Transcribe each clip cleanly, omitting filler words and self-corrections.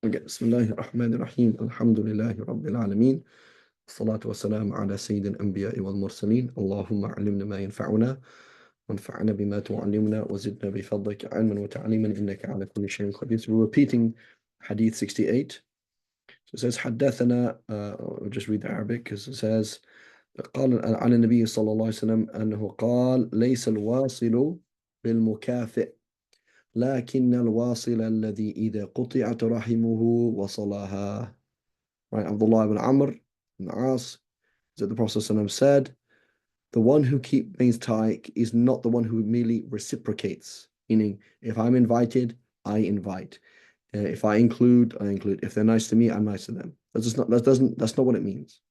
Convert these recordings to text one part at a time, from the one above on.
Okay. Bismillahir Rahmanir Rahim. Alhamdulillahi Rabbil Alameen. الصلاة والسلام على سيد الأنبياء والمرسلين اللهم علمنا ما ينفعنا وانفعنا بما تعلمنا وزدنا بفضلك علما وتعليما إنك على كل شيء قدير. So we're repeating Hadith 68. So it says حدثنا I'll just read the Arabic because it says قال على النبي صلى الله عليه وسلم أنه قال ليس الواصل بالمكافئ لكن الواصل الذي إذا قطعت رحمه وصلها. Right, Abdullah ibn Amr ibn As, that the Prophet ﷺ said, the one who keeps things tight is not the one who merely reciprocates. Meaning, if I'm invited, I invite. If I include, I include. If they're nice to me, I'm nice to them. That's not what it means.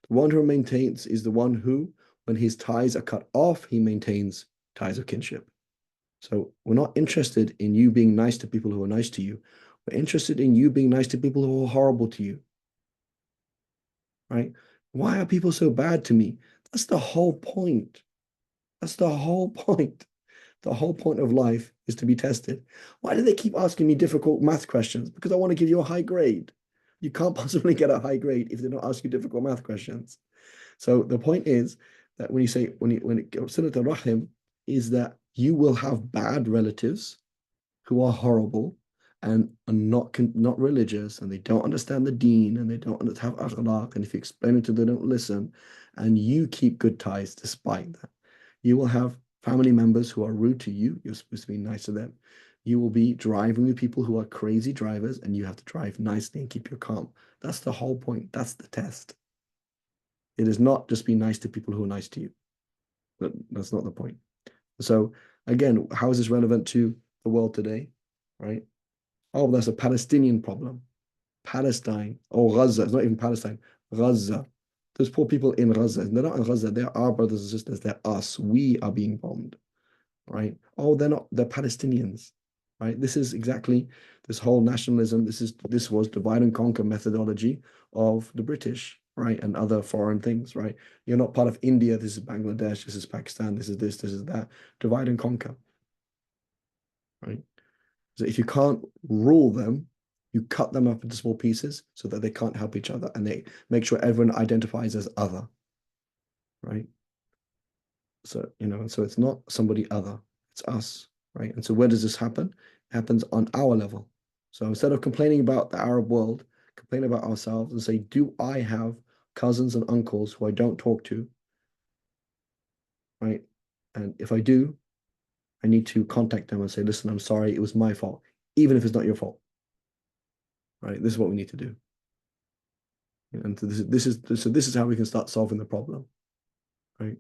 The one who maintains is the one who, when his ties are cut off, he maintains ties of kinship. So we're not interested in you being nice to people who are nice to you. We're interested in you being nice to people who are horrible to you. Right? Why are people so bad to me? That's the whole point. That's the whole point. The whole point of life is to be tested. Why do they keep asking me difficult math questions? Because I want to give you a high grade. You can't possibly get a high grade if they don't ask you difficult math questions. So the point is that when it comes to the rahim, is that you will have bad relatives who are horrible and are not religious, and they don't understand the deen, and they don't have akhlaq, and if you explain it to them, they don't listen, and you keep good ties despite that. You will have family members who are rude to you. You're supposed to be nice to them. You will be driving with people who are crazy drivers, and you have to drive nicely and keep your calm. That's the whole point. That's the test. It is not just be nice to people who are nice to you. That's not the point. So again, how is this relevant to the world today? Right? Oh, that's a Palestinian problem. Palestine. Oh, Gaza. It's not even Palestine. Gaza. Those poor people in Gaza. They're not in Gaza. They're our brothers and sisters. They're us. We are being bombed. Right? Oh, they're not. They're Palestinians. Right? This is exactly this whole nationalism. This was divide and conquer methodology of the British, right, and other foreign things. Right? You're not part of India. This is Bangladesh. This is Pakistan. This is this. This is that. Divide and conquer. Right? So if you can't rule them, you cut them up into small pieces so that they can't help each other, and they make sure everyone identifies as other, right? So, so it's not somebody other, it's us, right? And so where does this happen? It happens on our level. So instead of complaining about the Arab world, complain about ourselves and say, do I have cousins and uncles who I don't talk to, right? And if I do, I need to contact them and say, listen, I'm sorry, it was my fault, even if it's not your fault. Right? This is what we need to do. And this is how we can start solving the problem. Right?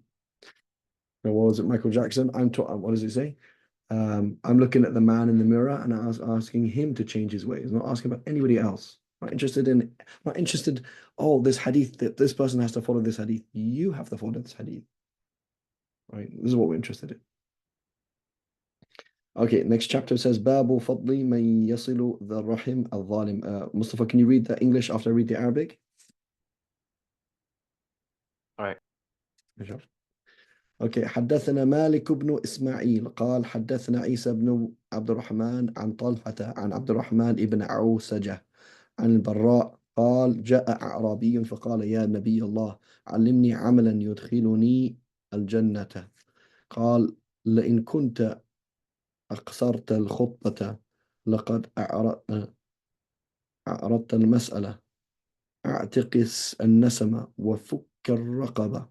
Now, what was it, Michael Jackson? What does it say? I'm looking at the man in the mirror and asking him to change his ways, not asking about anybody else. Not interested, oh, this hadith, that this person has to follow this hadith. You have to follow this hadith. Right? This is what we're interested in. Okay, next chapter says Babu Fadli man yasilu the rahim al-zalim. Mustafa, can you read the English after I read the Arabic? All right. Okay, حدثنا مالك بن إسماعيل قال حدثنا عيسى بن عبد الرحمن عن طلحة عن عبد الرحمن بن عوسجة عن البراء قال جاء أعرابي فقال يا نبي الله علمني عملا يدخلني الجنة قال لئن كنت أقصرت الخطبة لقد أعرضت المسألة أعتقس النسمة وفك الرقبة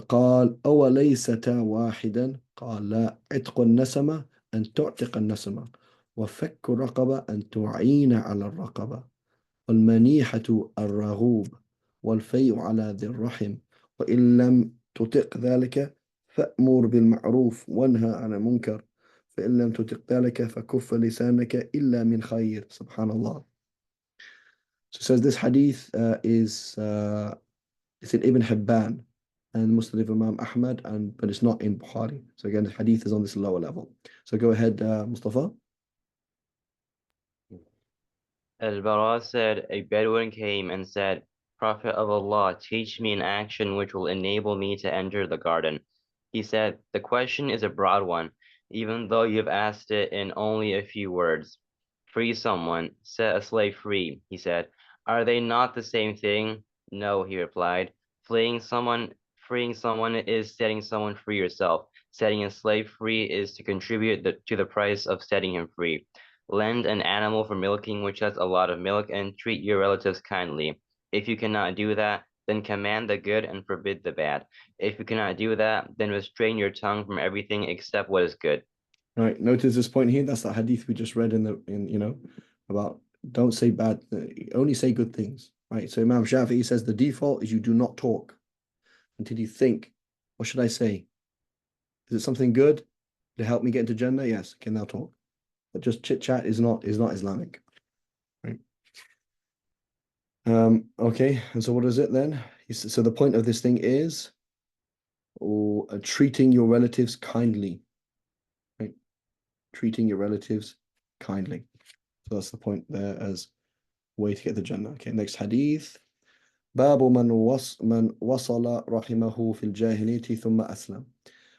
قال أوليستا واحدا قال لا عتق النسمة أن تعتق النسمة وفك الرقبة أن تعين على الرقبة والمنيحة الرغوب والفيء على ذي الرحم وإن لم تطق ذلك فأمر بالمعروف وانهى عن المنكر فإن لم تطق ذلك فكف لسانك إلا من خير. Subhanallah. So it says this hadith is it's in Ibn Hibban and Musnad of Imam Ahmad, but it's not in Bukhari. So again, the hadith is on this lower level. So go ahead, Mustafa. Al-Bara said, a Bedouin came and said, Prophet of Allah, teach me an action which will enable me to enter the garden. He said, the question is a broad one, even though you've asked it in only a few words. free someone, set a slave free, he said. Are they not the same thing? No, he replied. Freeing someone is setting someone free yourself. Setting a slave free is to contribute to the price of setting him free. Lend an animal for milking which has a lot of milk and treat your relatives kindly. If you cannot do that, then command the good and forbid the bad. If you cannot do that, then restrain your tongue from everything except what is good. Right. Notice this point here. That's the hadith we just read about don't say bad, only say good things. Right. So Imam Shafi'i says the default is you do not talk until you think, what should I say? Is it something good to help me get into Jannah? Yes. Okay, now talk. But just chit chat is not Islamic. Right. Okay. And so what is it then? So the point of this thing is treating your relatives kindly. Right. Treating your relatives kindly. So that's the point there as way to get the Jannah. Okay, next hadith. باب من وصل رحمه في الجاهلية ثم أسلم.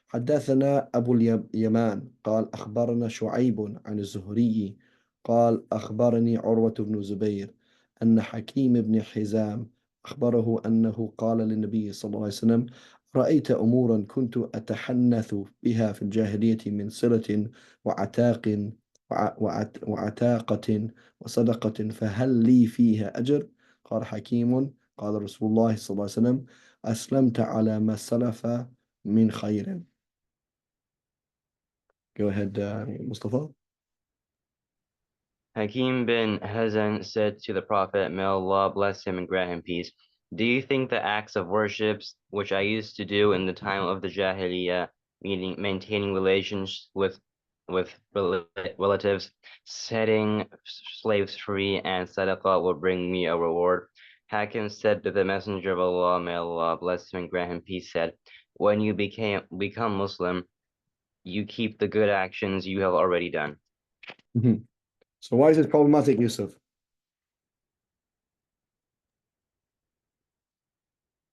حدثنا أبو اليمان قال أخبرنا شعيب عن الزهري قال أخبرني عروة بن الزبير أن حكيم بن حزام أخبره أنه قال للنبي صلى الله عليه وسلم رأيت أمورا كنت أتحنث بها في الجاهلية من صلة وعتاق وعتاقة وصدقة فهل لي فيها أجر؟ قال حكيم قال رسول الله صلى الله عليه وسلم أسلمت على ما سلف من خير. Go ahead, Mustafa. Hakim bin Hazan said to the Prophet, may Allah bless him and grant him peace, do you think the acts of worships which I used to do in the time of the Jahiliyyah, meaning maintaining relations with relatives, setting slaves free, and sadaqah will bring me a reward? Hakim said to the Messenger of Allah, may Allah bless him and grant him peace, said, when you become Muslim, you keep the good actions you have already done. Mhm. So why is this problematic, Yusuf?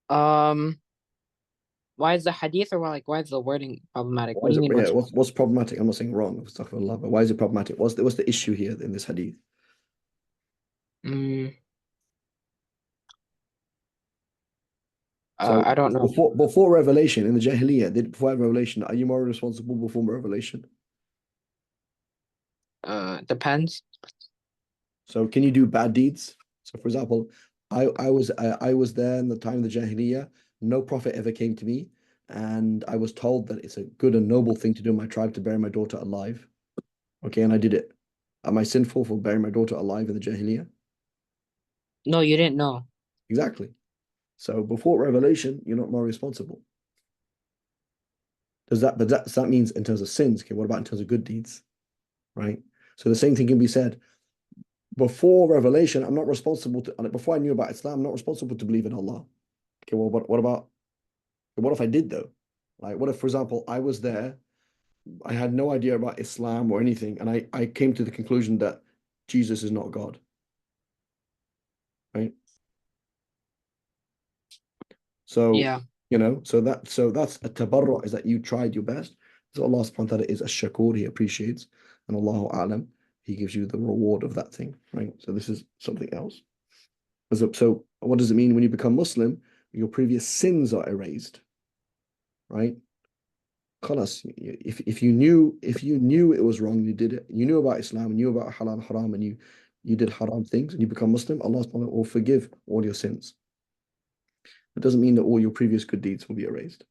Um, why is the hadith or why is the wording problematic? Why What do is you it, mean yeah, what's problematic? I'm not saying wrong, astaghfirullah, but why is it problematic? What's the issue here in this hadith? Mm, So I don't know. before revelation in the Jahiliyyah, before revelation, are you more responsible before revelation? Depends. So can you do bad deeds? So for example, I was there in the time of the Jahiliyyah. No prophet ever came to me, and I was told that it's a good and noble thing to do in my tribe to bury my daughter alive. Okay, and I did it. Am I sinful for burying my daughter alive in the Jahiliyyah? No, you didn't know. Exactly. So before revelation, you're not more responsible. That means in terms of sins? Okay, what about in terms of good deeds? Right. So the same thing can be said before revelation. I'm not responsible to. Before I knew about Islam, I'm not responsible to believe in Allah. Okay, well, what about? What if I did though? Like, what if, for example, I was there, I had no idea about Islam or anything, and I came to the conclusion that Jesus is not God. Right. So, Yeah. so that's a tabarru, is that you tried your best. So Allah subhanahu wa ta'ala is a shakur, he appreciates, and Allahu a'lam, he gives you the reward of that thing, right? So this is something else. So what does it mean when you become Muslim? Your previous sins are erased, right? Khalas, if you knew it was wrong, you did it. You knew about Islam, you knew about halal and haram, and you did haram things, and you become Muslim, Allah subhanahu wa ta'ala will forgive all your sins. It doesn't mean that all your previous good deeds will be erased.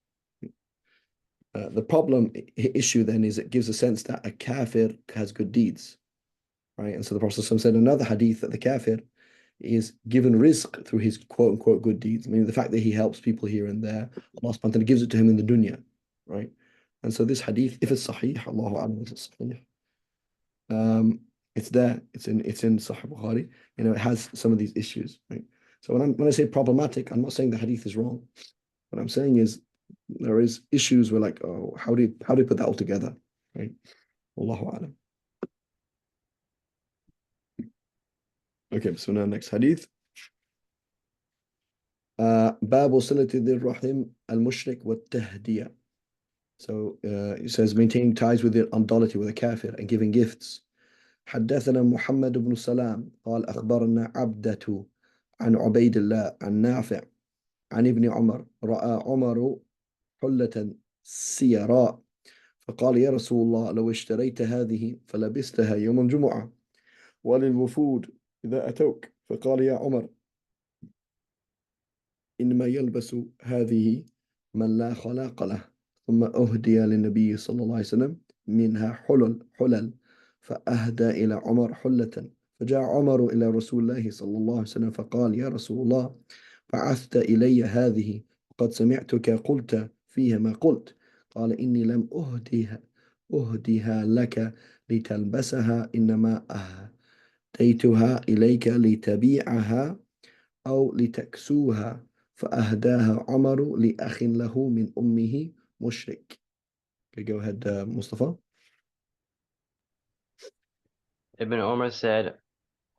The issue then is it gives a sense that a kafir has good deeds, right? And so the Prophet said in another hadith that the kafir is given rizq through his quote unquote good deeds, meaning the fact that he helps people here and there, Allah subhanahu wa ta'ala gives it to him in the dunya, right? And so this hadith, if it's sahih, Allahu a'lam, if it's sahih, it's there, it's in Sahih Bukhari, it has some of these issues, right? So when I say problematic, I'm not saying the hadith is wrong. What I'm saying is there is issues where like, oh, how do you put that all together, right? Allahu a'lam. Okay, so now next hadith. باب صلة ذي الرحم المشرك والتهدية. So it says maintaining ties with the idolatry, with a kafir, and giving gifts. حدثنا محمد بن سلام قال أخبرنا عبدة عن عبيد الله عن نافع عن ابن عمر رأى عمر حلة سيراء فقال يا رسول الله لو اشتريت هذه فلبستها يوم الجمعة وللوفود إذا أتوك فقال يا عمر إنما يلبس هذه من لا خلاق له ثم أهدي للنبي صلى الله عليه وسلم منها حلل فأهدى إلى عمر حلة فجاء عمر إلى رسول الله صلى الله عليه وسلم فقال يا رسول الله بعثت إلي هذه وقد سمعتك قلت فيها ما قلت قال إني لم أهدها لك لتلبسها إنما أهديتها إليك لتبيعها أو لتكسوها فأهداها عمر لأخ له من أمه مشرك. Okay, go ahead, Mustafa. Ibn Umar said,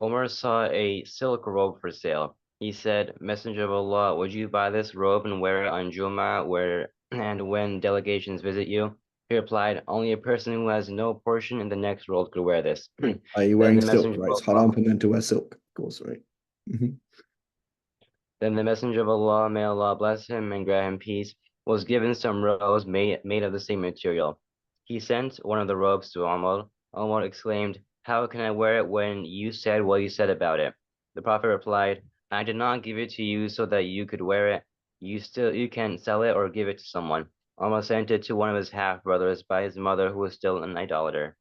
Umar saw a silk robe for sale. He said, Messenger of Allah, would you buy this robe and wear it on Jummah and when delegations visit you? He replied, only a person who has no portion in the next world could wear this. Are you Then wearing the silk, Messenger right? It's of Allah, haram for men to wear silk, of course, right? then the Messenger of Allah, may Allah bless him and grant him peace, was given some robes made of the same material. He sent one of the robes to Umar. Umar exclaimed, how can I wear it when you said what you said about it? The Prophet replied, I did not give it to you so that you could wear it. You can sell it or give it to someone. Umar sent it to one of his half-brothers by his mother who was still an idolater.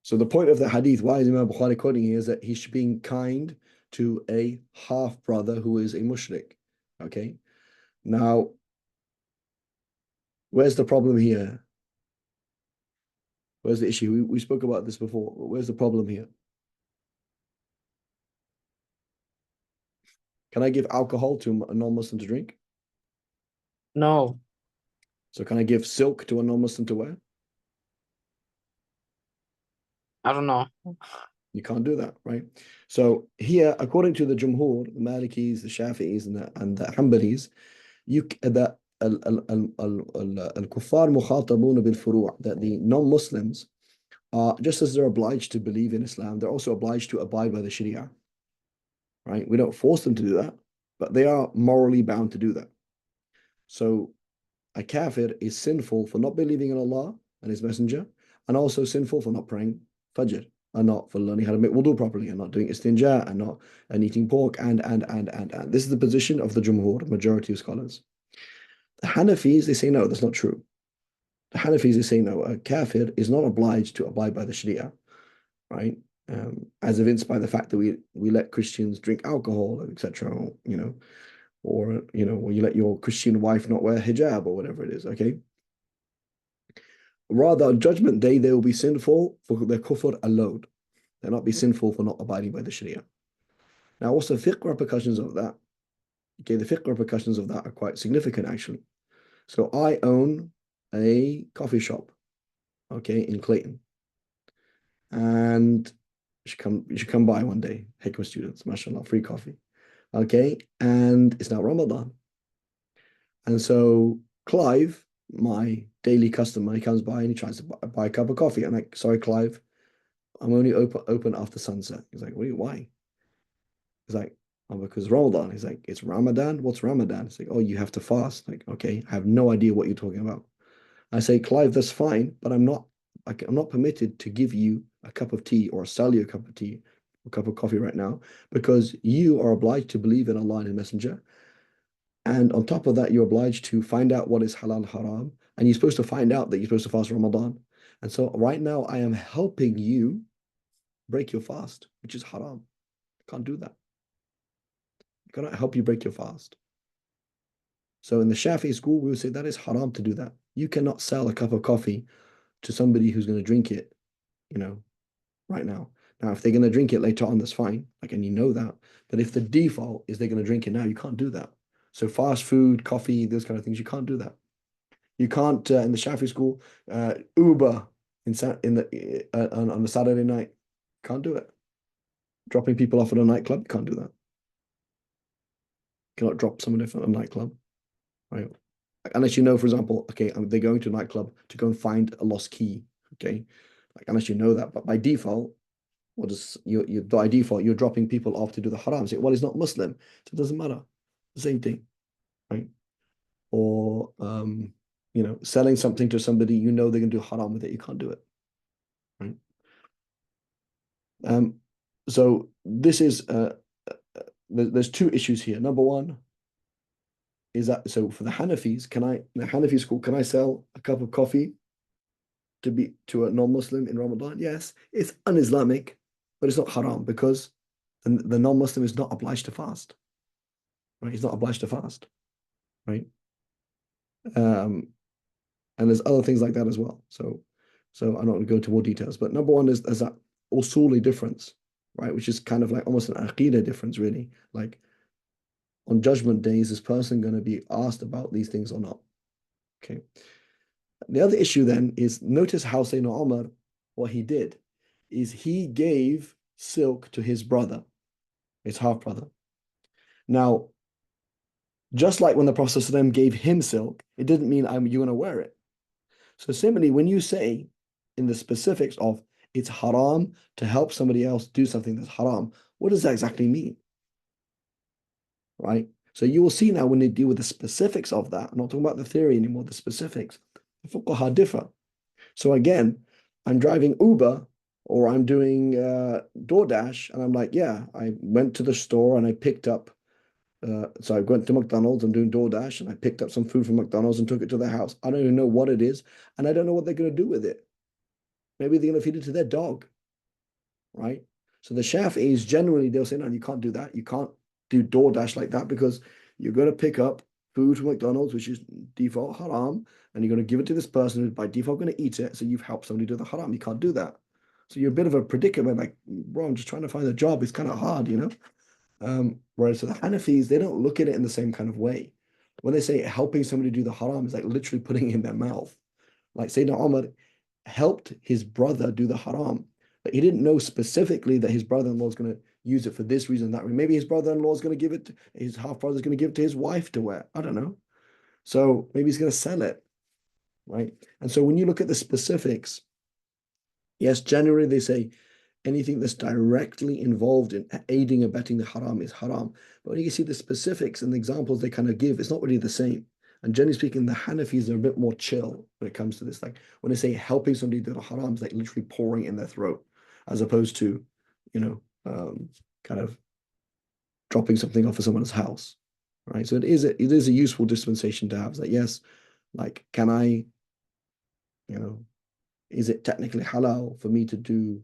So the point of the hadith, why is Imam Bukhari quoting here, is that he's being kind to a half brother who is a mushrik. Okay. Now, where's the problem here? Where's the issue? We spoke about this before. Where's the problem here? Can I give alcohol to a non-Muslim to drink? No. So can I give silk to a non-Muslim to wear? I don't know. You can't do that, right? So here, according to the Jumhur, the Malikis, the Shafi'is, and the Hanbalis, that al-kuffar mukhatabuna bil-furu' that the non-Muslims are, just as they're obliged to believe in Islam, they're also obliged to abide by the Sharia, right? We don't force them to do that, but they are morally bound to do that. So a kafir is sinful for not believing in Allah and His Messenger, and also sinful for not praying Fajr, and not for learning how to make wudu properly, and not doing istinja, and eating pork, and. This is the position of the Jumhur, majority of scholars. The Hanafis, they say no, that's not true. The Hanafis, they say no, a kafir is not obliged to abide by the Sharia, right? As evinced by the fact that we let Christians drink alcohol, etc. Or you let your Christian wife not wear hijab or whatever it is, okay? Rather, on Judgment Day, they will be sinful for their kufr alone. They'll not be sinful for not abiding by the Sharia. Now, what's the fiqh repercussions of that? Okay, the fiqh repercussions of that are quite significant, actually. So I own a coffee shop, okay, in Clayton. And you should come by one day, Hikmah students, mashallah, free coffee. Okay, and it's now Ramadan. And so Clive, my daily customer, he comes by and he tries to buy a cup of coffee. I'm like, sorry, Clive, I'm only open after sunset. He's like, why? He's like, oh, because Ramadan. He's like, it's Ramadan? What's Ramadan? It's like, oh, you have to fast. Like, okay, I have no idea what you're talking about. I say, Clive, that's fine, but I'm not permitted to give you a cup of tea or sell you a cup of tea, a cup of coffee right now, because you are obliged to believe in Allah and His Messenger. And on top of that, you're obliged to find out what is halal haram. And you're supposed to find out that you're supposed to fast Ramadan. And so right now, I am helping you break your fast, which is haram. You can't do that. I cannot help you break your fast. So in the Shafi'i school, we would say that is haram to do that. You cannot sell a cup of coffee to somebody who's going to drink it, right now. Now, if they're going to drink it later on, that's fine. Like, and you know that. But if the default is they're going to drink it now, you can't do that. So fast food, coffee, those kind of things, you can't do that. You can't in the Shafi'i school Uber on a Saturday night. Can't do it. Dropping people off at a nightclub, you can't do that. You cannot drop someone off at a nightclub, right? Unless you know, for example, okay, they're going to a nightclub to go and find a lost key. Okay, like unless you know that, but by default, or just you by default, you're dropping people off to do the haram. Say, well, he's not Muslim, so it doesn't matter. The same thing, right? Or selling something to somebody you know they're gonna do haram with it, you can't do it, right? So this is there's two issues here. Number one is that so for the Hanafis, the Hanafi school, can I sell a cup of coffee to a non-Muslim in Ramadan? Yes, it's un-Islamic, but it's not haram because the non-Muslim is not obliged to fast. Right? He's not obliged to fast. Right? And there's other things like that as well. So I'm not going to go into more details. But number one is there's that usuli difference, right? Which is kind of like almost an aqidah difference, really. Like on judgment day, is this person going to be asked about these things or not? Okay. The other issue then is notice how Sayyidina Umar, what he did is he gave silk to his brother, his half brother. Now, just like when the Prophet ﷺ gave him silk, it didn't mean you're going to wear it. So similarly, when you say in the specifics of it's haram to help somebody else do something that's haram, what does that exactly mean? Right? So you will see now when they deal with the specifics of that, I'm not talking about the theory anymore, the specifics, the fuqaha differ. So again, I'm driving Uber or I'm doing DoorDash, and I'm like, yeah, I went to the store and I picked up. So I went to McDonald's, I'm doing DoorDash, and I picked up some food from McDonald's and took it to their house. I don't even know what it is, and I don't know what they're going to do with it. Maybe they're going to feed it to their dog, right? So the Shafi'is generally they'll say, no, you can't do that. You can't do DoorDash like that because you're going to pick up food from McDonald's, which is default haram, and you're going to give it to this person who's by default going to eat it. So you've helped somebody do the haram. You can't do that. So you're a bit of a predicament, like, bro, I'm just trying to find a job. It's kind of hard, you know? Whereas for the Hanafis, they don't look at it in the same kind of way. When they say helping somebody do the haram, it's like literally putting it in their mouth. Like Sayyidina Umar helped his brother do the haram, but he didn't know specifically that his brother-in-law is going to use it for this reason, that reason. Maybe his brother-in-law is going to give it, his half-brother is going to give it to his wife to wear. I don't know. So maybe he's going to sell it, right? And so when you look at the specifics, yes, generally they say anything that's directly involved in aiding and abetting the haram is haram. But when you see the specifics and the examples they kind of give, it's not really the same. And generally speaking, the Hanafis are a bit more chill when it comes to this. Like when they say helping somebody do the haram, it's like literally pouring it in their throat, as opposed to, kind of dropping something off of someone's house, right? So it is a useful dispensation to have. It's like, yes, like can I, is it technically halal for me to do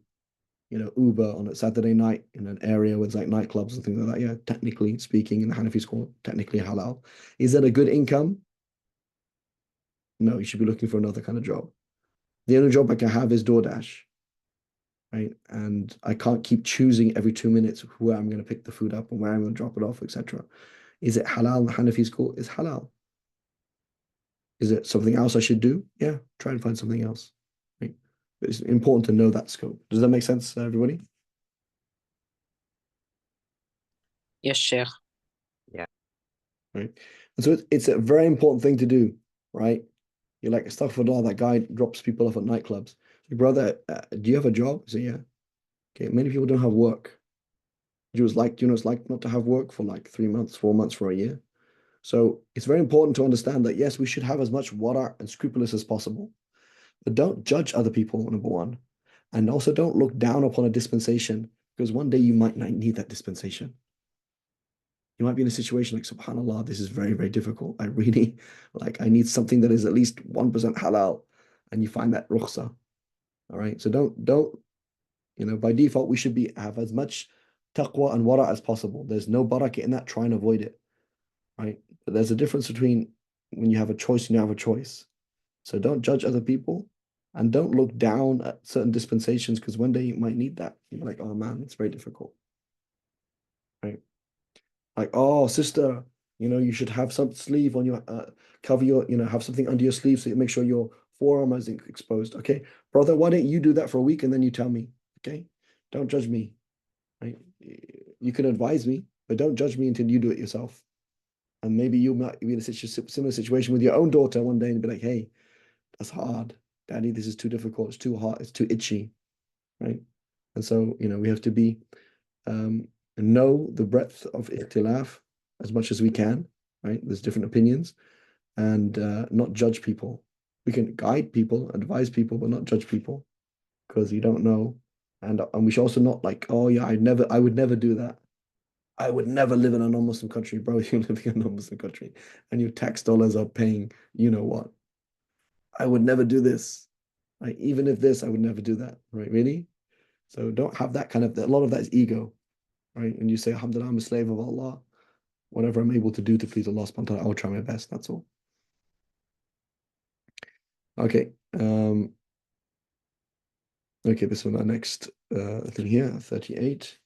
Uber on a Saturday night in an area with like nightclubs and things like that? Yeah, technically speaking, in the Hanafi school, technically halal. Is that a good income? No, you should be looking for another kind of job. The only job I can have is DoorDash, right? And I can't keep choosing every 2 minutes where I'm going to pick the food up and where I'm going to drop it off, etc. Is it halal in the Hanafi school? It's halal. Is it something else I should do? Yeah, try and find something else, right? But it's important to know that scope. Does that make sense, everybody? Yes, Sheikh. Yeah. Right. And so it's a very important thing to do, right? You're like, astaghfirullah, that guy drops people off at nightclubs. Like, brother, do you have a job? So yeah. Okay, many people don't have work. Do you know what it's like not to have work for like 3 months, 4 months, for a year? So it's very important to understand that, yes, we should have as much wara' and scrupulous as possible, but don't judge other people, number one. And also don't look down upon a dispensation because one day you might not need that dispensation. You might be in a situation like, subhanAllah, this is very, very difficult. I really, I need something that is at least 1% halal. And you find that rukhsa. All right. So don't, by default, we should have as much taqwa and wara as possible. There's no barakah in that. Try and avoid it. Right. But there's a difference between when you have a choice and you have a choice. So don't judge other people and don't look down at certain dispensations because one day you might need that. You're like, oh man, it's very difficult. Right. Like, oh, sister, you should have some sleeve on your, cover your, have something under your sleeve so you make sure your forearm isn't exposed. Okay. Brother, why don't you do that for a week and then you tell me? Okay. Don't judge me. Right. You can advise me, but don't judge me until you do it yourself. And maybe you might be in a similar situation with your own daughter one day and be like, hey, that's hard. Daddy, this is too difficult, it's too hard, it's too itchy, right? And so, we have to be know the breadth of ikhtilaf as much as we can, right? There's different opinions, and not judge people. We can guide people, advise people, but not judge people, because you don't know. And we should also not like, oh yeah, I would never do that. I would never live in a non-Muslim country, bro. You're living in a non-Muslim country, and your tax dollars are paying, you know what? I would never do this. Right? Even if this, I would never do that. Right? Really? So don't have that kind of, a lot of that is ego, right? And you say, Alhamdulillah, I'm a slave of Allah. Whatever I'm able to do to please Allah subhanahu wa ta'ala, I'll try my best. That's all. Okay. Okay, this one, our next thing here, 38.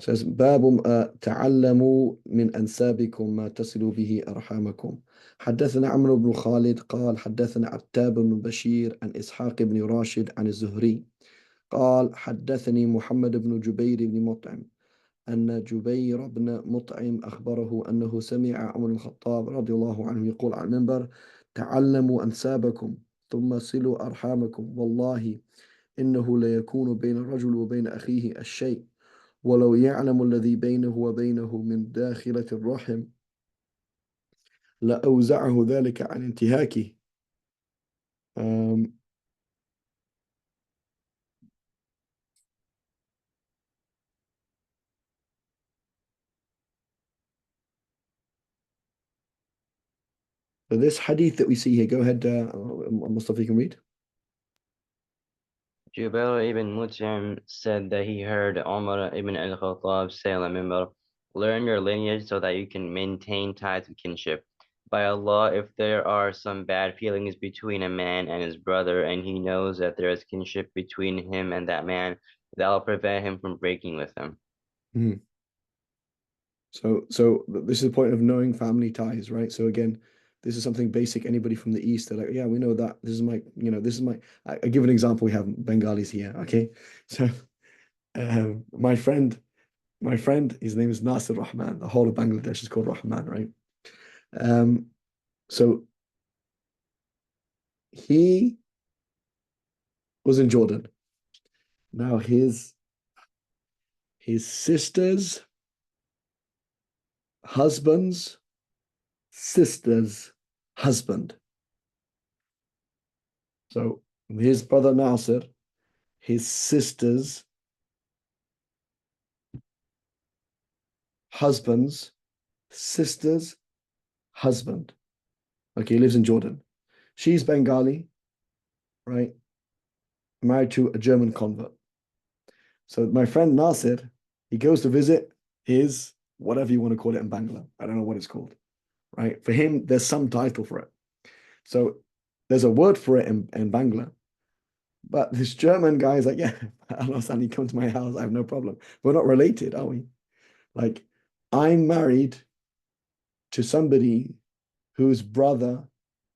Says باب تعلموا من أنسابكم ما تصلوا به أرحامكم. حدثنا عمرو بن خالد قال حدثنا عتاب بن بشير عن إسحاق بن راشد عن الزهري قال حدثني محمد بن جبير بن مطعم أن جبير بن مطعم أخبره أنه سمع عمر الخطاب رضي الله عنه يقول على المنبر تعلموا أنسابكم ثم صلوا أرحامكم والله إنه ليكون بين الرجل وبين أخيه الشيء ولو يعلم الذي بينه وبينه من داخلة الرحم لأوزعه ذلك عن انتهاكه. So this hadith that we see here, go ahead, Mustafa, you can read. Jubair ibn Mut'im said that he heard Umar ibn al-Khattab say on the minbar, learn your lineage so that you can maintain ties of kinship. By Allah, if there are some bad feelings between a man and his brother, and he knows that there is kinship between him and that man, that will prevent him from breaking with him. Mm-hmm. So this is the point of knowing family ties, right? So again, this is something basic. Anybody from the East, they're like, yeah, we know that. This is my, I give an example. We have Bengalis here, okay? So my friend, his name is Nasir Rahman. The whole of Bangladesh is called Rahman, right? So he was in Jordan. Now his sister's husband's sister's husband. So his brother Nasir, his sister's husband's sister's husband. Okay, he lives in Jordan. She's Bengali, right? Married to a German convert. So my friend Nasir, he goes to visit his, whatever you want to call it in Bangla. I don't know what it's called, right? For him, there's some title for it. So there's a word for it in Bangla. But this German guy is like, yeah, Al-Hassan, come to my house, I have no problem. We're not related, are we? Like, I'm married to somebody whose brother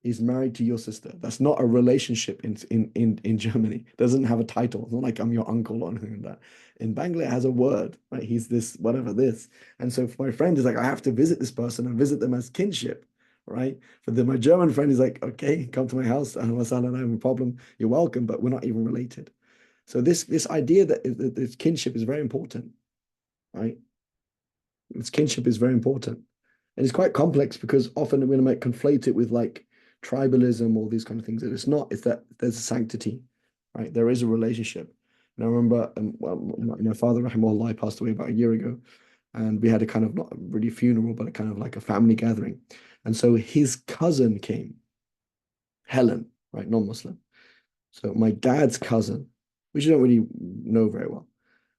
is married to your sister. That's not a relationship in Germany. It doesn't have a title. It's not like I'm your uncle or anything like that. In Bangla, it has a word, right? He's this, whatever this. And so my friend is like, I have to visit this person and visit them as kinship, right? But then my German friend is like, okay, come to my house. I don't have a problem. You're welcome, but we're not even related. So this idea that this kinship is very important, right? This kinship is very important. And it's quite complex because often we might conflate it with like tribalism or these kind of things. And it's not, it's that there's a sanctity, right? There is a relationship. And I remember my father, rahimahullah, passed away about a year ago. And we had a kind of, not really funeral, but a kind of like a family gathering. And so his cousin came, Helen, right? Non-Muslim. So my dad's cousin, which you don't really know very well.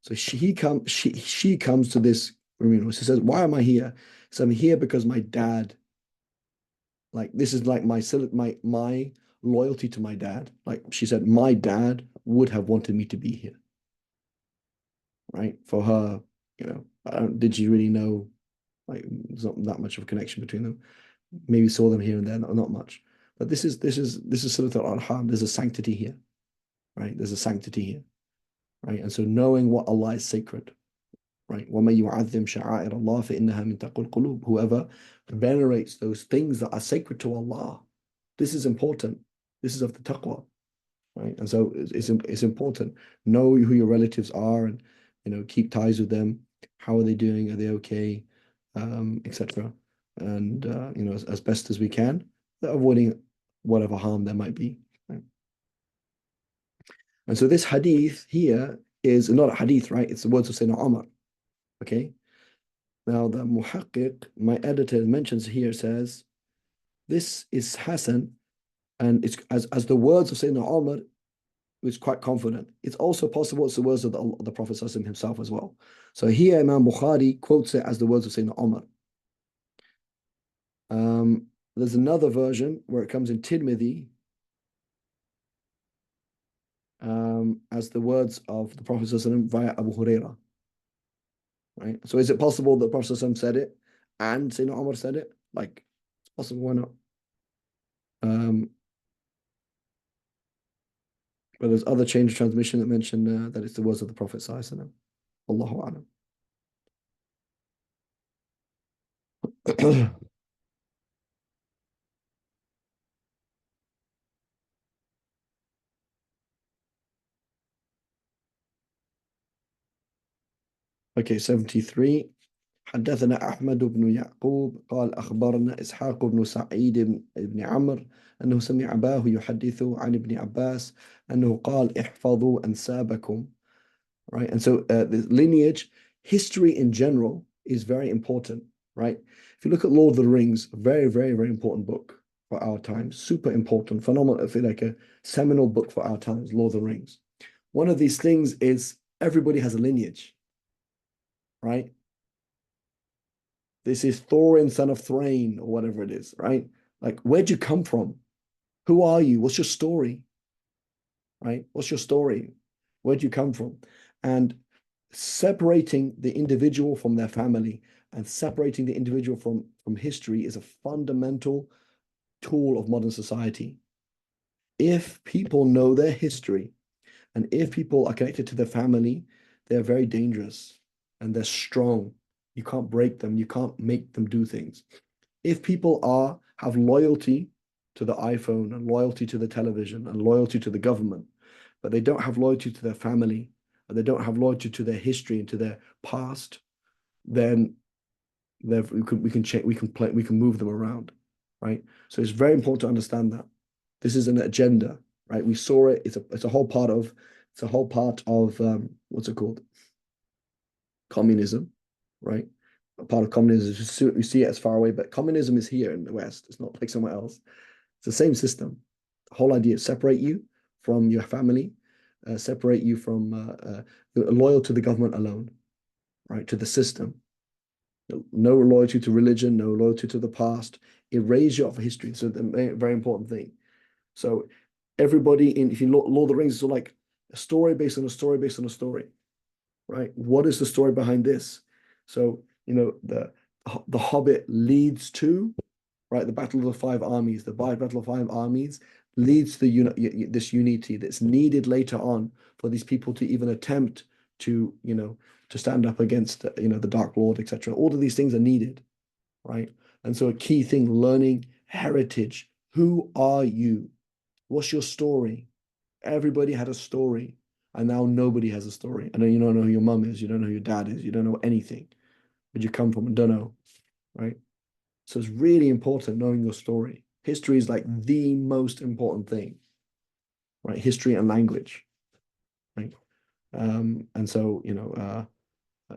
So she comes to this funeral. She says, why am I here? So I'm here because my dad, like this is like my loyalty to my dad. Like she said, my dad would have wanted me to be here. Right? For her, did she really know? Like there's not that much of a connection between them. Maybe saw them here and there, not much. But this is Silat al-Arham. There's a sanctity here. Right? There's a sanctity here. Right? And so knowing what Allah is sacred. Right? وَمَن يُعَظِّمْ شَعَائِرَ اللَّهِ فَإِنَّهَا مِن تَقْوَى الْقُلُوبِ. Whoever venerates those things that are sacred to Allah, this is important. This is of the taqwa. right? And so it's important. Know who your relatives are, and keep ties with them. How are they doing? Are they okay? Etc. And as best as we can, avoiding whatever harm there might be. Right? And so this hadith here is not a hadith, right? It's the words of Sayyidina Umar. Okay. Now the muhaqqiq, my editor mentions here, says this is Hasan, and it's as the words of Sayyidina Umar, was quite confident. It's also possible it's the words of the Prophet himself as well. So here Imam Bukhari quotes it as the words of Sayyidina Umar. There's another version where it comes in Tirmidhi as the words of the Prophet via Abu Huraira. Right? So is it possible that the Prophet said it and Sayyidina Umar said it? Like, it's possible, why not? But there's other chains of transmission that mention that it's the words of the Prophet Sallallahu Allahu Alam. Okay, 73. حدثنا أحمد بن يعقوب قال أخبرنا إسحاق بن سعيد بن عمرو أنه سمع أباه يحدث عن ابن عباس أنه قال احفظوا أنسابكم. Right, and so the lineage, history in general is very important, right? If you look at Lord of the Rings, a very, very, very important book for our times, super important, phenomenal, I feel like a seminal book for our times, Lord of the Rings. One of these things is everybody has a lineage, right? This is Thorin, son of Thrain, or whatever it is, right? Like, where'd you come from? Who are you? What's your story? Right? What's your story? Where'd you come from? And separating the individual from their family and separating the individual from history is a fundamental tool of modern society. If people know their history and if people are connected to their family, they're very dangerous and they're strong. You can't break them. You can't make them do things. If people have loyalty to the iPhone and loyalty to the television and loyalty to the government, but they don't have loyalty to their family, and they don't have loyalty to their history and to their past, then we can move them around, right? So it's very important to understand that this is an agenda, right? We saw it. It's a whole part of what's it called? Communism, right? A part of communism is we see it as far away, but communism is here in the West. It's not like somewhere else. It's the same system. The whole idea is separate you from your family, separate you from loyal to the government alone, right? To the system. No loyalty to religion, no loyalty to the past. Erase you off of history. So the very important thing. So everybody if you Lord of the Rings, is like a story based on a story based on a story, right? What is the story behind this? So the Hobbit leads to, right, the Battle of the Five Armies. The Battle of Five Armies leads to this unity that's needed later on for these people to even attempt to stand up against the Dark Lord, etc. All of these things are needed, right? And so a key thing, learning heritage. Who are you? What's your story? Everybody had a story, and now nobody has a story. And then you don't know who your mum is, you don't know who your dad is, you don't know anything. Where'd you come from? And don't know, right? So it's really important knowing your story. History is like the most important thing, right? History and language, right? And so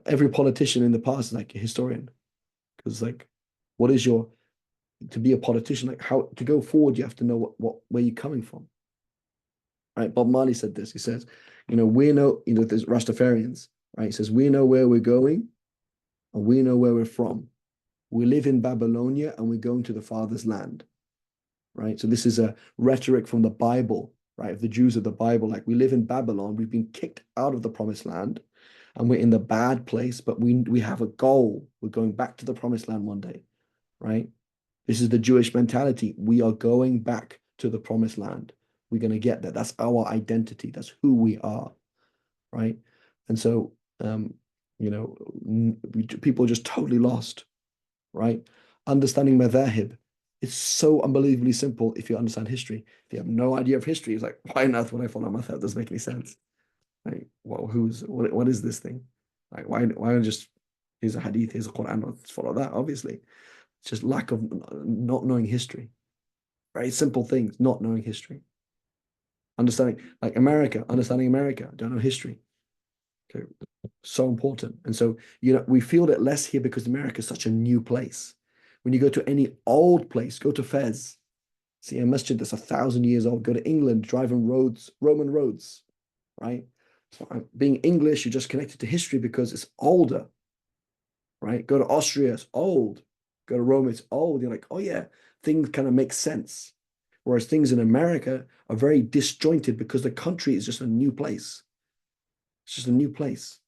every politician in the past is like a historian, because like, what is to be a politician? Like, how to go forward, you have to know where you're coming from, right? Bob Marley said this. He says, we know, there's Rastafarians, right? He says we know where we're going, and we know where we're from. We live in Babylonia, and we're going to the Father's land, right? So this is a rhetoric from the Bible, right? Of the Jews of the Bible, like we live in Babylon, we've been kicked out of the promised land, and we're in the bad place, but we have a goal. We're going back to the promised land one day, right? This is the Jewish mentality. We are going back to the promised land. We're going to get there. That's our identity. That's who we are, right? And so, people are just totally lost, right? Understanding madhahib, It's so unbelievably simple if you understand history. If you have no idea of history, it's like, why on earth would I follow madhab? It doesn't make any sense. Like, well, what is this thing? Like, why don't just here's a hadith, here's a Quran, let's follow that, obviously. It's just lack of not knowing history. Very simple things, not knowing history. Understanding, like America, understanding America, don't know history. Okay, so important. And so, we feel it less here because America is such a new place. When you go to any old place, go to Fez, see a masjid that's 1,000 years old. Go to England, drive on roads, Roman roads, right? So being English, you're just connected to history because it's older, right? Go to Austria, it's old. Go to Rome, it's old. You're like, oh yeah, things kind of make sense. Whereas things in America are very disjointed because the country is just a new place. It's just a new place.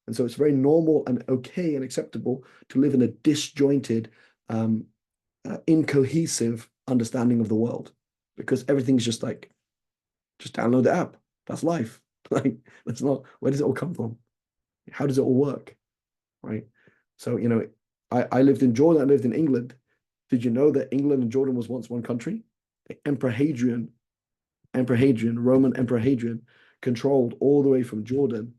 And so it's very normal and okay and acceptable to live in a disjointed, incohesive understanding of the world because everything's just like, just download the app. That's life. Like, that's not, where does it all come from? How does it all work? Right. So, I lived in Jordan, I lived in England. Did you know that England and Jordan was once one country? Emperor Hadrian, Roman Emperor Hadrian, controlled all the way from Jordan,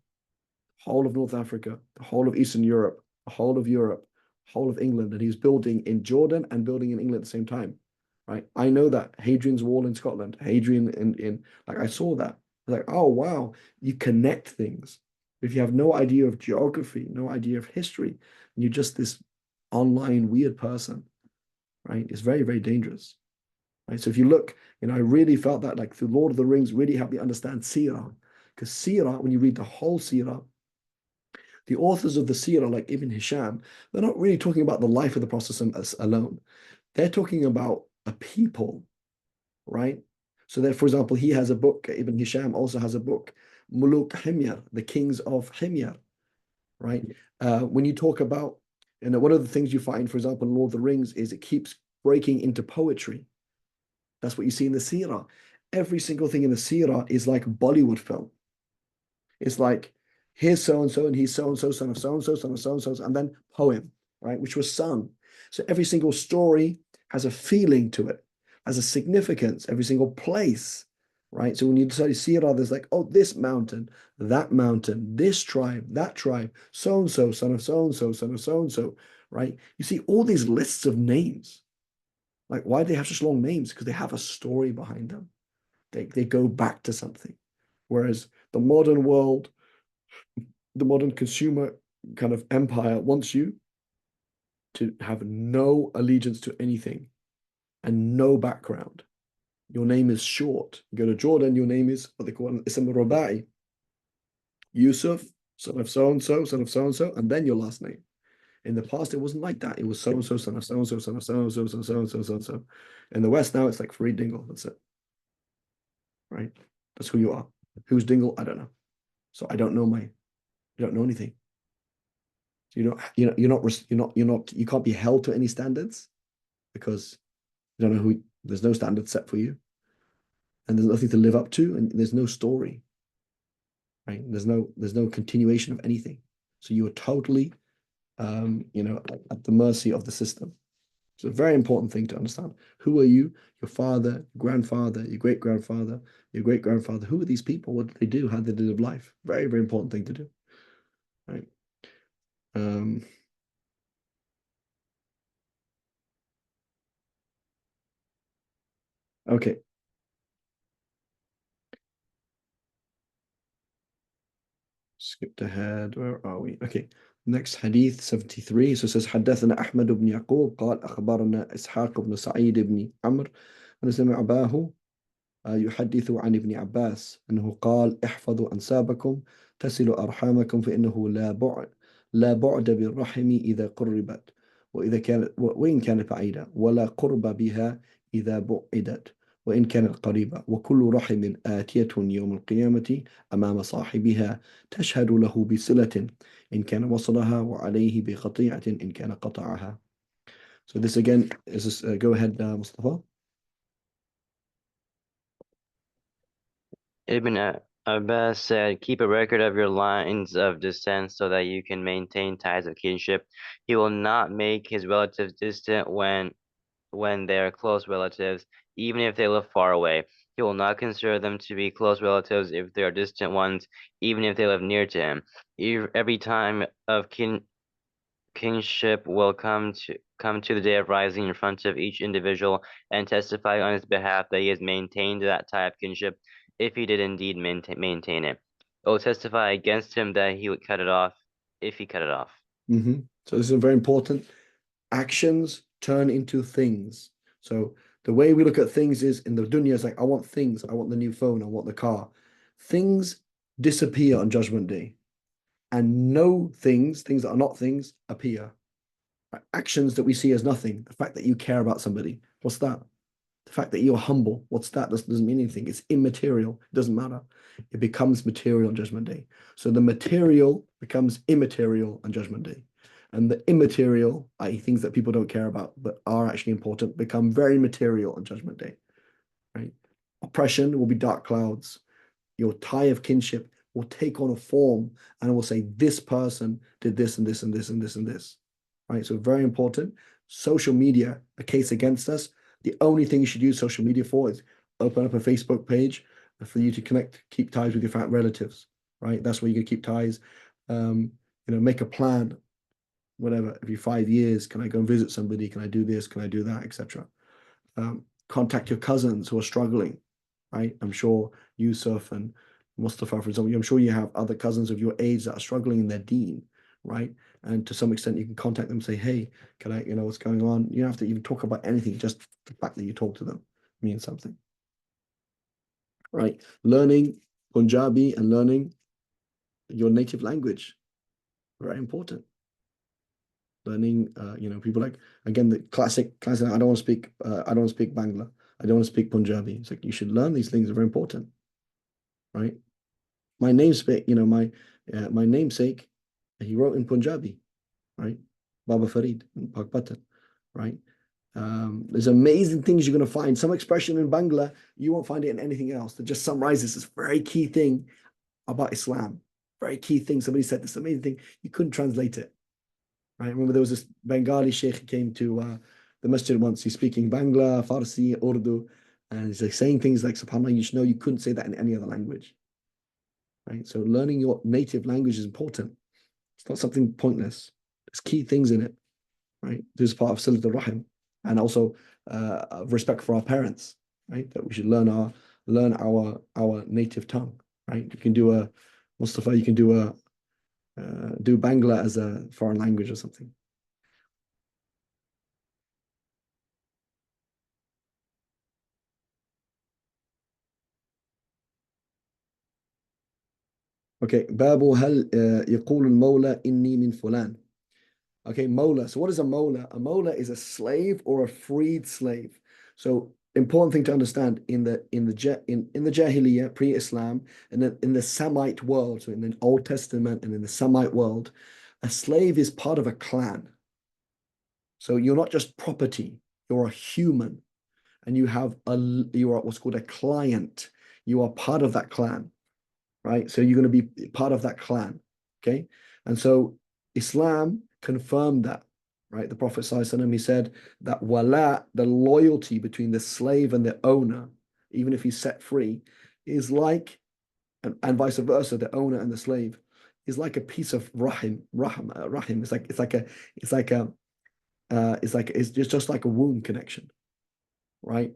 whole of North Africa, the whole of Eastern Europe, the whole of Europe, whole of England, and he was building in Jordan and building in England at the same time, right? I know that Hadrian's Wall in Scotland, Hadrian in like I saw that. I was like, oh wow, you connect things. If you have no idea of geography, no idea of history, and you're just this online weird person, right? It's very, very dangerous. Right. So if you look, I really felt that like the Lord of the Rings really helped me understand Seerah. Because Seerah, when you read the whole Seerah, the authors of the Seerah, like Ibn Hisham, they're not really talking about the life of the Prophet alone. They're talking about a people, right? So that, for example, he has a book, Ibn Hisham also has a book, Muluk Himyar, the kings of Himyar, right? When you talk about, one of the things you find, for example, in Lord of the Rings is it keeps breaking into poetry. That's what you see in the Seerah. Every single thing in the Seerah is like Bollywood film. It's like, here's so and so, and he's so and so, son of so and so, son of so and so, and then poem, right, which was sung. So every single story has a feeling to it, has a significance, every single place, right? So when you study Seerah, there's like, oh, this mountain, this tribe, that tribe, so and so, son of so and so, son of so and so, right? You see all these lists of names. Like, why do they have such long names? Because they have a story behind them. They go back to something. Whereas the modern world, the modern consumer kind of empire wants you to have no allegiance to anything and no background. Your name is short. You go to Jordan, your name is what they call an Ism Rubai. Yusuf, son of so and so, son of so and so, and then your last name. In the past, it wasn't like that. It was so and so, son of so and so, son of so and so, son of so and so, so and so. In the West now, it's like Fareed Dingle. That's it. Right? That's who you are. Who's Dingle? I don't know. So I don't know you don't know anything. You can't be held to any standards because you don't know there's no standard set for you. And there's nothing to live up to, and there's no story. Right? There's no continuation of anything. So you are totally at the mercy of the system. It's a very important thing to understand. Who are you? Your father, your grandfather, your great-grandfather, your great-grandfather. Who are these people? What did they do? How did they live life? Very, very important thing to do. Right. Okay. Skipped ahead. Where are we? Okay. Next hadith 73. So it says حدثنا أحمد بن يعقوب قال أخبرنا إسحاق بن سعيد بن عمرو أن سمع أباه يحدث عن ابن عباس أنه قال احفظوا أنسابكم تصلوا أرحامكم فإنه لا بعد بالرحم إذا قربت وإن كانت بعيدة ولا قرب بها إذا بعدت وإن كانت قريبة وكل رحم آتية يوم القيامة أمام صاحبها تشهد له بصلة إن كان وصلها وعليه بقطيعة إن كان قطعها. So this again is this, go ahead, Mustafa. Ibn Abbas said, keep a record of your lines of descent so that you can maintain ties of kinship. He will not make his relatives distant when when they are close relatives, even if they live far away. He will not consider them to be close relatives if they are distant ones, even if they live near to him. Every time of kinship will come to the day of rising in front of each individual and testify on his behalf that he has maintained that tie of kinship, if he did indeed maintain it. It will testify against him that he would cut it off if he cut it off. So this is very important. Actions turn into things. So the way we look at things is in the dunya is like, I want things, I want the new phone, I want the car. Things disappear on Judgment Day. And no things that are not things, appear. Actions that we see as nothing. The fact that you care about somebody, what's that? The fact that you're humble, what's that? That doesn't mean anything. It's immaterial. It doesn't matter. It becomes material on Judgment Day. So the material becomes immaterial on Judgment Day. And the immaterial, i.e., things that people don't care about but are actually important, become very material on Judgment Day. Right? Oppression will be dark clouds. Your tie of kinship will take on a form and it will say, this person did this and this and this and this and this. Right? So very important. Social media, a case against us. The only thing you should use social media for is open up a Facebook page for you to connect, keep ties with your relatives, right? That's where you can keep ties. Make a plan, whatever. Every 5 years, can I go and visit somebody? Can I do this? Can I do that? Etc. Contact your cousins who are struggling, right? I'm sure Yusuf and Mustafa, for example, I'm sure you have other cousins of your age that are struggling in their deen, right? And to some extent, you can contact them and say, hey, can I, what's going on? You don't have to even talk about anything. Just the fact that you talk to them means something, right? Learning Punjabi and learning your native language, very important. Learning, people like, again, the classic, I don't want to speak Bangla. I don't want to speak Punjabi. It's like, you should learn these things. They're very important, right? My namesake, my namesake, he wrote in Punjabi, right? Baba Farid in Pakpatan, right? There's amazing things you're going to find. Some expression in Bangla, you won't find it in anything else. That just summarizes this very key thing about Islam. Very key thing. Somebody said this amazing thing. You couldn't translate it, right? I remember there was this Bengali sheikh who came to the masjid once. He's speaking Bangla, Farsi, Urdu, and he's like saying things like, subhanAllah, you should know you couldn't say that in any other language. Right? So learning your native language is important. It's not something pointless. There's key things in it, right? This is part of Silat al-Rahim, and also respect for our parents, right? That we should learn our native tongue, right? You can do Mustafa, you can do Bangla as a foreign language or something. Okay, Babu هل يقول المولى إني من فلان. Okay, Mawla. So what is a Mawla? A Mawla is a slave or a freed slave. So important thing to understand in the Jahiliyyah, pre-Islam, and then in the Semite world, so in the Old Testament and in the Semite world, a slave is part of a clan. So you're not just property, you're a human, and you are what's called a client. You are part of that clan, right? So you're going to be part of that clan, okay? And so Islam confirmed that, right? The Prophet ﷺ, he said that wala, the loyalty between the slave and the owner, even if he's set free, is like, and vice versa, the owner and the slave is like a piece of rahim. It's just like a womb connection, right?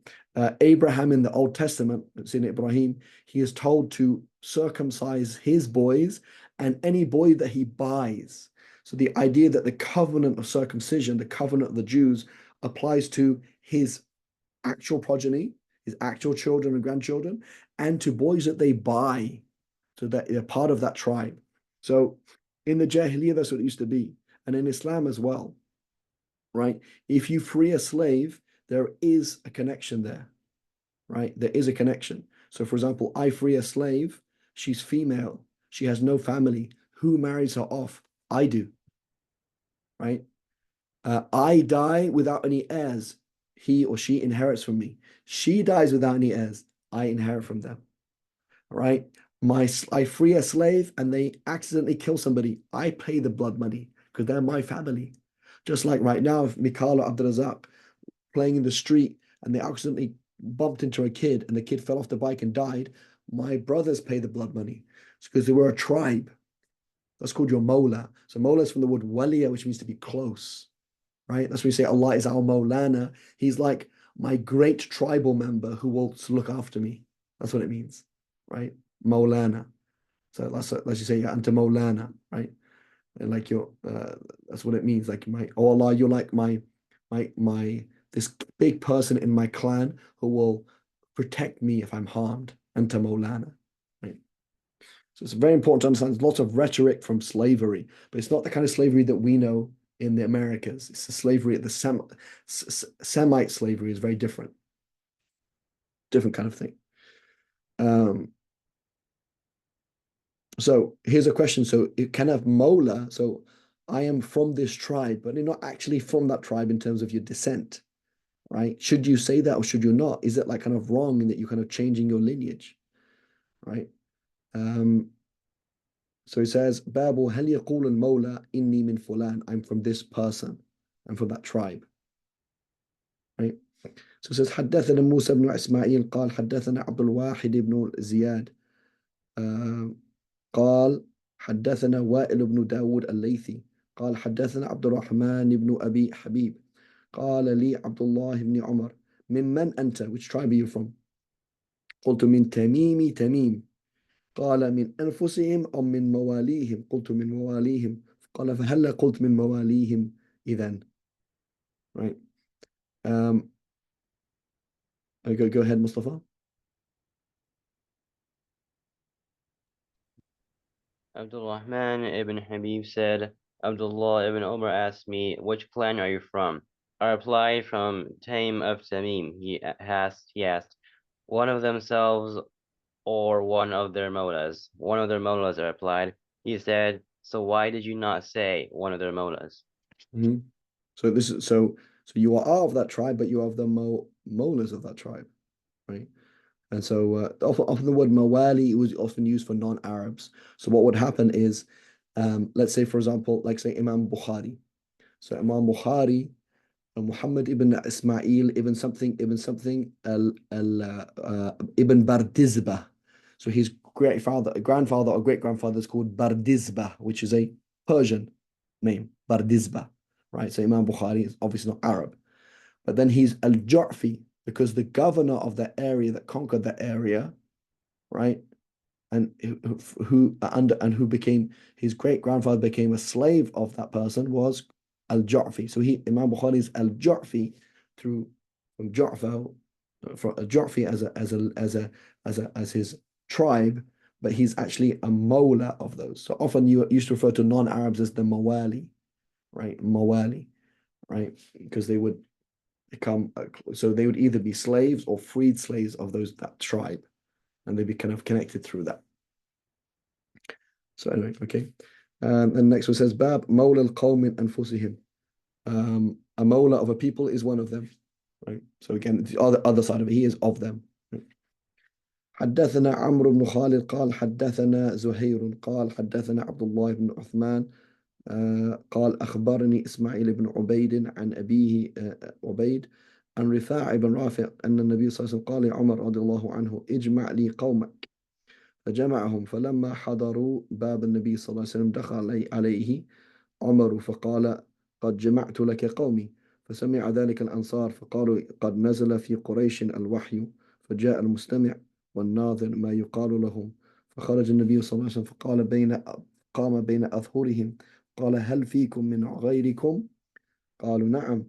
Abraham in the Old Testament, in Ibrahim, he is told to circumcise his boys and any boy that he buys. So the idea that the covenant of circumcision, the covenant of the Jews, applies to his actual progeny, his actual children and grandchildren, and to boys that they buy, so that they're part of that tribe. So in the Jahiliyyah, that's what it used to be. And in Islam as well, right? If you free a slave, there is a connection there, right? There is a connection. So for example, I free a slave, she's female, she has no family. Who marries her off? I do, right? I die without any heirs. He or she inherits from me. She dies without any heirs. I inherit from them, right? I free a slave and they accidentally kill somebody. I pay the blood money because they're my family. Just like right now, if Mikhail or Abdurazak playing in the street and they accidentally bumped into a kid and the kid fell off the bike and died, my brothers pay the blood money. It's because they were a tribe. That's called your Mawla. So Mawla is from the word waliya, which means to be close, right? That's when you say Allah is our Mawlana. He's like my great tribal member who will look after me. That's what it means, right? Mawlana. So let's just say Anta Mawlana, right? And like that's what it means. Like oh Allah, you're like my this big person in my clan who will protect me if I'm harmed. Anta Mawlana, right? So it's very important to understand there's lots of rhetoric from slavery, but it's not the kind of slavery that we know in the Americas. It's the slavery, Semite slavery is very different. Different kind of thing. So here's a question. So it can have Mola. So I am from this tribe, but you're not actually from that tribe in terms of your descent, right? Should you say that or should you not? Is it like kind of wrong in that you're kind of changing your lineage, right? So he says, Babu هل يقول المولى إني من فلان. I'm from this person. I'm from that tribe, right? So it says حدثنا موسى بن إسماعيل قال حدثنا عبد الواحد بن زياد قال حدثنا وائل بن داود الليثي قال حدثنا عبد الرحمن بن أبي حبيب قال لي عبد الله بن عمر من أنت? Which tribe are you from? قلت من تميم قال من أنفسهم أو من مواليهم؟ قلت من مواليهم. قال فهلا قلت من مواليهم إذن. Right. Go ahead, Mustafa. Abdul Rahman ibn Habib said, Abdullah ibn Umar asked me, which clan are you from? I replied, from Taim of Tamim. He asked, one of themselves or one of their molas? One of their molas, I replied. He said, so why did you not say one of their molas? Mm-hmm. So this is so you are of that tribe, but you are of the molars of that tribe, right? And so often the word mawali was often used for non-Arabs. So what would happen is, let's say, for example, like say Imam Bukhari. So Imam Bukhari, Muhammad ibn Ismail, ibn something, ibn Bardizbah. So his grandfather or great grandfather is called Bardizbah, which is a Persian name, Bardizbah, right? So Imam Bukhari is obviously not Arab. But then he's al-Ju'fi because the governor of that area that conquered that area, right? And who became his great grandfather became a slave of that person was al-Ju'fi. So Imam Bukhari is al-Ju'fi through from Ju'fa, for al-Ju'fi as his tribe, but he's actually a mawla of those. So often you used to refer to non-Arabs as the mawali, right? Mawali, right? Because they would become so they would either be slaves or freed slaves of that tribe, and they'd be kind of connected through that. So anyway, okay. And next one says Bab Mawla al-Qawm min anfusihim. A mawla of a people is one of them, right? So again, the other side of it, he is of them. Right? حدثنا عمرو بن خالد قال حدثنا زهير قال حدثنا عبد الله بن عثمان قال أخبرني إسماعيل بن عبيد عن أبيه عبيد عن رفاع بن رافع أن النبي صلى الله عليه وسلم قال لعمر رضي الله عنه اجمع لي قومك فجمعهم فلما حضروا باب النبي صلى الله عليه وسلم دخل عليه عمر فقال قد جمعت لك قومي فسمع ذلك الأنصار فقالوا قد نزل في قريش الوحي فجاء المستمع والناظر ما يقال لهم فخرج النبي صلى الله عليه وسلم قام بين أظهرهم قال هل فيكم من غيركم؟ قالوا نعم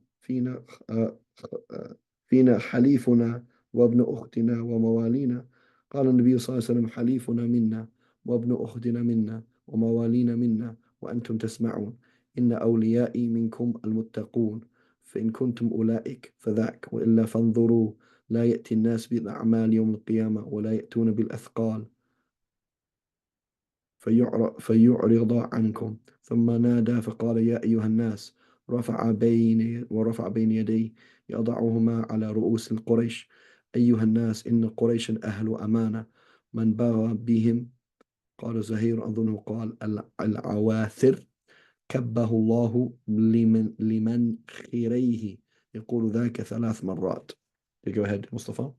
فينا حليفنا وابن أختنا وموالينا. قال النبي صلى الله عليه وسلم حليفنا منا وابن أختنا منا وموالينا منا وأنتم تسمعون إن أوليائي منكم المتقون فإن كنتم أولئك فذاك وإلا فانظروا لا يأتي الناس بالأعمال يوم القيامة ولا يأتون بالأثقال فيعرض عنكم ثم نادى فقال يا أيها الناس ورفع بين يديه يضعهما على رؤوس القريش أيها الناس إن قريشا أهل أمانة من بغى بهم قال زهير أظنه قال العواثر كبه الله لمن خيريه يقول ذاك 3 مرات. Go ahead, Mustafa.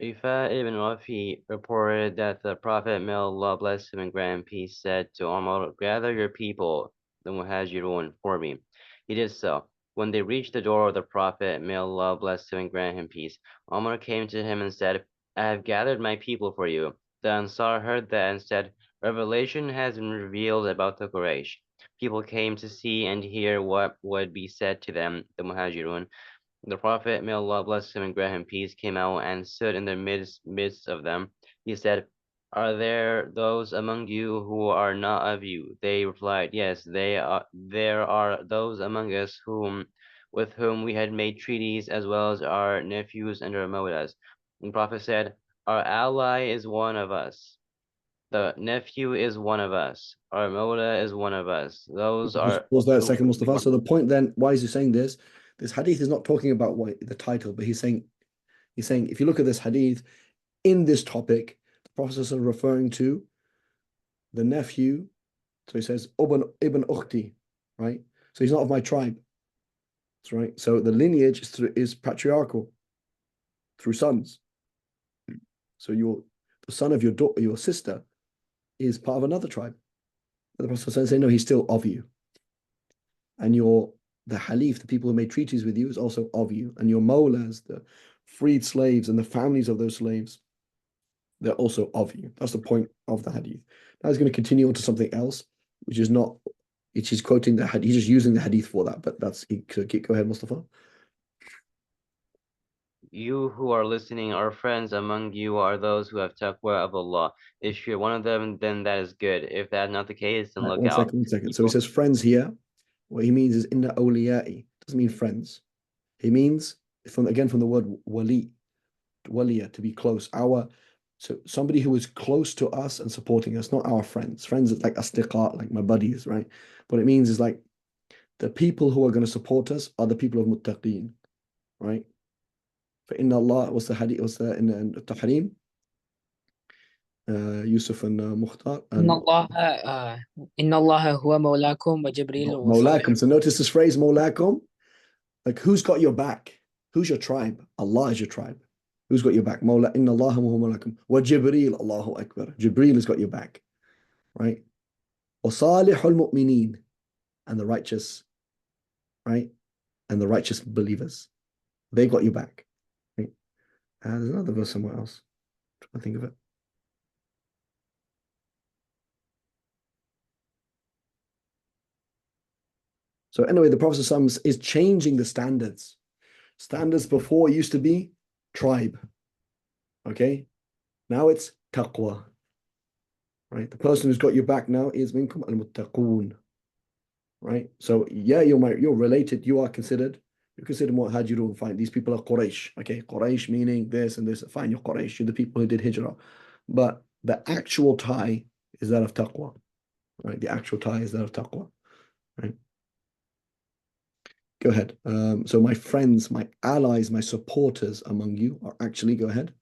Rifa ibn Rafi reported that the Prophet, may Allah bless him and grant him peace, said to Umar, "Gather your people, the Muhajirun, for me." He did so. When they reached the door of the Prophet, may Allah bless him and grant him peace, Umar came to him and said, "I have gathered my people for you." The Ansar heard that and said, "Revelation has been revealed about the Quraysh." People came to see and hear what would be said to them, the Muhajirun. The Prophet, may Allah bless him and grant him peace, came out and stood in the midst of them. He said, "Are there those among you who are not of you?" They replied, "Yes, there are those among us with whom we had made treaties, as well as our nephews and our mothers." The Prophet said, "Our ally is one of us. The nephew is one of us. Our Mawla is one of us. Those Just are pause there a who second, we Mustafa. were." So the point then, why is he saying this? This hadith is not talking about what the title, but he's saying if you look at this hadith in this topic, the Prophet is referring to the nephew. So he says ibn ukhti, right? So he's not of my tribe. That's right. So the lineage is patriarchal through sons. So the son of your sister is part of another tribe. But the Prophet says, no, he's still of you. And the Halif, the people who made treaties with you, is also of you. And your Mawlas, the freed slaves and the families of those slaves, they're also of you. That's the point of the hadith. Now he's going to continue on to something else, which is not, he's quoting the hadith, he's just using the hadith for that, but go ahead, Mustafa. You who are listening, our friends among you are those who have taqwa of Allah. If you're one of them, then that is good. If that's not the case, then Right, look one out. second. So he says friends here. What he means is inna awliya'i. Doesn't mean friends. He means from the word wali, waliya, to be close. So somebody who is close to us and supporting us, not our friends. Friends is like asdiqa, like my buddies, right? What it means is like the people who are going to support us are the people of muttaqeen, right? فإن Allah was the hadith was the in Tahrim, Yusuf and Mukhtar إن and الله إن الله هو مولاكم وجبريل وصالح. Mawlakum. So notice this phrase Mawlakum, like who's got your back? Who's your tribe? Allah is your tribe. Who's got your back? Mawla inna Allah huwa mawlakum. Wa Jibreel, Allahu Akbar. Jibreel has got your back, right? Wa salihul mu'mineen, and the righteous, right? And the righteous believers. They got your back. Right? There's another verse somewhere else. I'm trying to think of it. So anyway, the Prophet is changing the standards. Standards before used to be tribe. Okay? Now it's taqwa. Right? The person who's got your back now is minkum al-muttaqoon. Right? So yeah, you're related, you're considered muhajirun, fine. These people are Quraysh. Okay, Quraysh meaning this and this. Fine, you're Quraysh, you're the people who did hijrah. But the actual tie is that of taqwa. Right? The actual tie is that of taqwa. Right? Go ahead. So my friends, my allies, my supporters among you are actually, go ahead.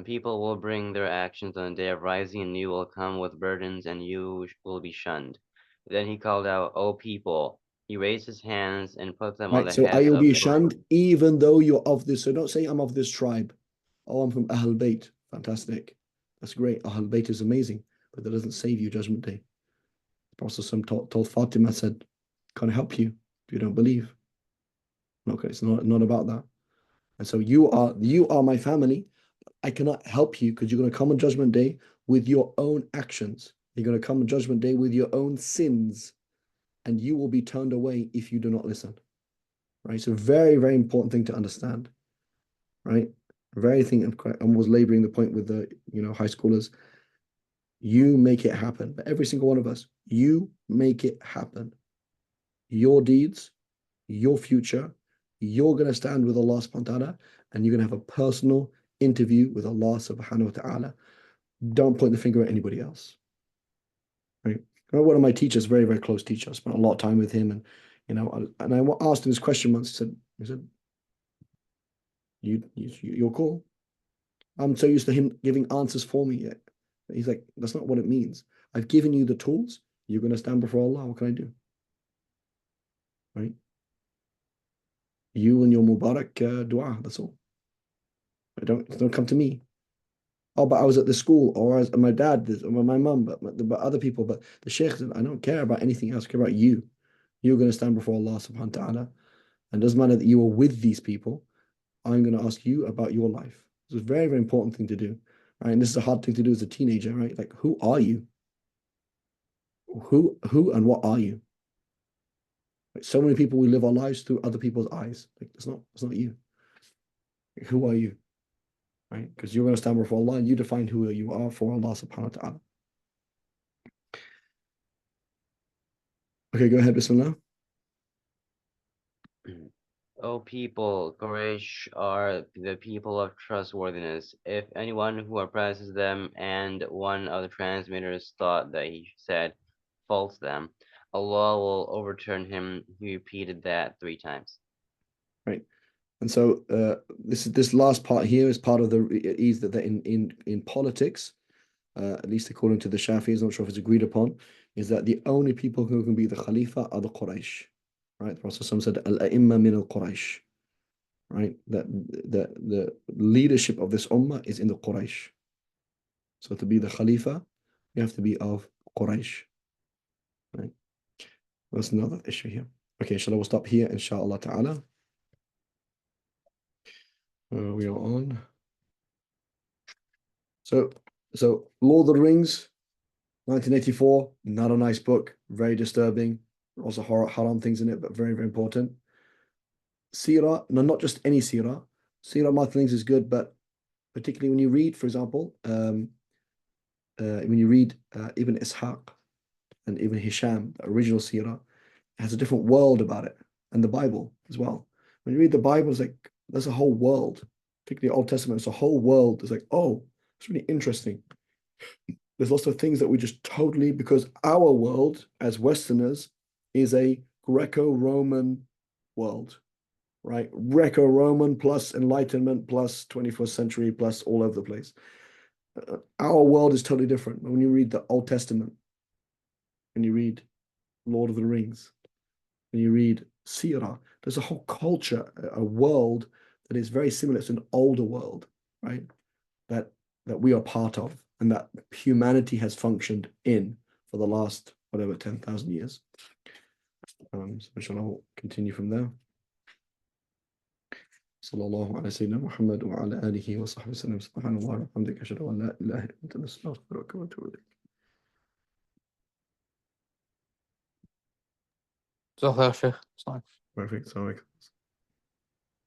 People will bring their actions on the day of rising, and you will come with burdens, and you will be shunned. Then he called out, "O people!" He raised his hands and put them on Right. the So I heads will of be the shunned even though you're of this. So don't say I'm of this tribe. Oh, I'm from Ahl Bayt. Fantastic. That's great. Ahl Bayt is amazing, but that doesn't save you Judgment Day. The Prophet told Fatima, said, "Can't help you if you don't believe." Okay, it's not about that. And so you are my family. I cannot help you because you're going to come on Judgment Day with your own actions. You're going to come on Judgment Day with your own sins, and you will be turned away if you do not listen. Right? So very, very important thing to understand. Right? Very thing. I was laboring the point with the high schoolers. You make it happen. But every single one of us, you make it happen. Your deeds, your future, you're going to stand with Allah subhanahu wa ta'ala, and you're going to have a personal interview with Allah subhanahu wa ta'ala. Don't point the finger at anybody else. Right? One of my teachers, very, very close teacher, I spent a lot of time with him, and I asked him this question once. He said, you're cool. I'm so used to him giving answers for me. He's like, that's not what it means. I've given you the tools. You're going to stand before Allah. What can I do? Right? You and your Mubarak dua. That's all. Don't come to me. Oh, but I was at the school, or my dad, or my mum, but other people. But the Sheikh said, I don't care about anything else. I care about you. You're going to stand before Allah subhanahu wa ta'ala. And it doesn't matter that you were with these people. I'm going to ask you about your life. It's a very, very important thing to do. Right? And this is a hard thing to do as a teenager, right? Like, who are you? Who and what are you? Like, so many people, we live our lives through other people's eyes. Like, it's not you. Like, who are you? Right? Because you're going to stand before Allah and you define who you are for Allah subhanahu wa ta'ala. Okay, go ahead, Bismillah. O people, Quraysh are the people of trustworthiness. If anyone who oppresses them and one of the transmitters thought that he said faults them, Allah will overturn him. He repeated that 3 times. Right. And so this last part here is part of the is that in politics, at least according to the Shafis, I'm not sure if it's agreed upon, is that the only people who can be the Khalifa are the Quraysh. Right? The Prophet said, Al-A'imma min al-Quraysh. Right? That the leadership of this ummah is in the Quraysh. So to be the Khalifa, you have to be of Quraysh. Right? That's another issue here. Okay, inshallah, we'll stop here, inshallah ta'ala. We are on. So Lord of the Rings, 1984, not a nice book, very disturbing. Also haram things in it, but very, very important. Seerah, no, not just any Seerah. Seerah Martin is good, but particularly when you read, for example, when you read Ibn Ishaq and Ibn Hisham, the original Seerah, it has a different world about it, and the Bible as well. When you read the Bible, it's like there's a whole world, particularly Old Testament. It's a whole world. It's like, oh, it's really interesting. There's lots of things that we just totally, because our world as Westerners is a Greco-Roman world, right? Greco-Roman plus Enlightenment plus 21st century plus all over the place. Our world is totally different. When you read the Old Testament, when you read Lord of the Rings, when you read Sirah, there's a whole culture, a world that is very similar. It's an older world, right? That we are part of and that humanity has functioned in for the last, whatever, 10,000 years. So inshallah, we'll continue from there. صلى الله على سيدنا محمد وعلى آله وصحبه وسلم سبحان الله وبحمدك أشهد أن لا إله إلا أنت نستغفرك ونتوب إليك. So, Sheikh. Perfect. So